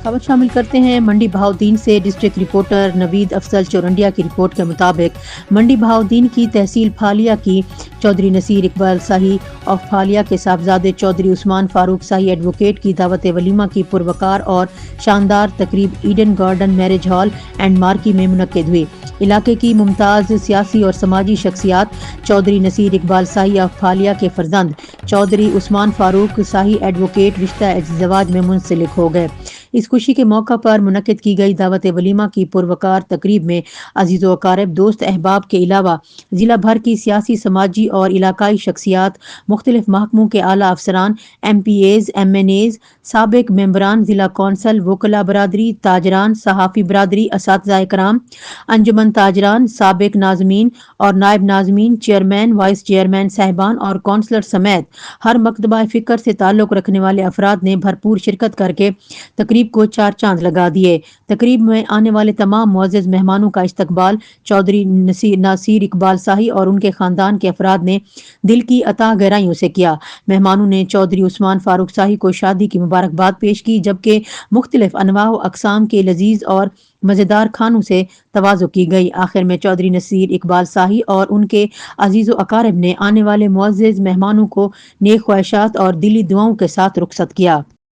خبر شامل کرتے ہیں منڈی بہاؤدین سے۔ ڈسٹرکٹ رپورٹر نوید افضل چورنڈیا کی رپورٹ کے مطابق منڈی بہاؤدین کی تحصیل پھالیہ کی چودھری نصیر اقبال شاہی آف پھالیہ کے صاحبزادے چودھری عثمان فاروق شاہی ایڈوکیٹ کی دعوت ولیمہ کی پروقار اور شاندار تقریب Eden Garden marriage hall and marquee میں منعقد ہوئی۔ علاقے کی ممتاز سیاسی اور سماجی شخصیات چودھری نصیر اقبال شاہی آف پھالیہ کے فرزند چودھری عثمان فاروق شاہی ایڈوکیٹ رشتہ ازدواج میں منسلک ہو گئے۔ اس خوشی کے موقع پر منعقد کی گئی دعوت ولیمہ کی پروقار تقریب میں عزیز و اقارب، دوست احباب کے علاوہ ضلع بھر کی سیاسی، سماجی اور علاقائی شخصیات، مختلف محکموں کے اعلیٰ افسران، M P As, M N As, سابق ممبران ضلع کونسل، وکلاء برادری، تاجران، صحافی برادری، اساتذہ کرام، انجمن تاجران، سابق ناظمین اور نائب ناظمین، چیئرمین، وائس چیئرمین صاحبان اور کونسلر سمیت ہر مکتبہ فکر سے تعلق رکھنے والے افراد نے بھرپور شرکت کر کے تقریب کو چار چاند لگا دیے۔ تقریب میں آنے والے تمام معزز مہمانوں کا استقبال چودھری نصیر اقبال شاہی اور ان کے خاندان کے افراد نے دل کی عطا گہرائیوں سے کیا۔ مہمانوں نے چودھری عثمان فاروق شاہی کو شادی کی مبارکباد پیش کی، جبکہ مختلف انواع و اقسام کے لذیذ اور مزیدار کھانوں سے تواضع کی گئی۔ آخر میں چودھری نصیر اقبال شاہی اور ان کے عزیز و اقارب نے آنے والے معزز مہمانوں کو نیک خواہشات اور دلی دعاؤں کے ساتھ رخصت کیا۔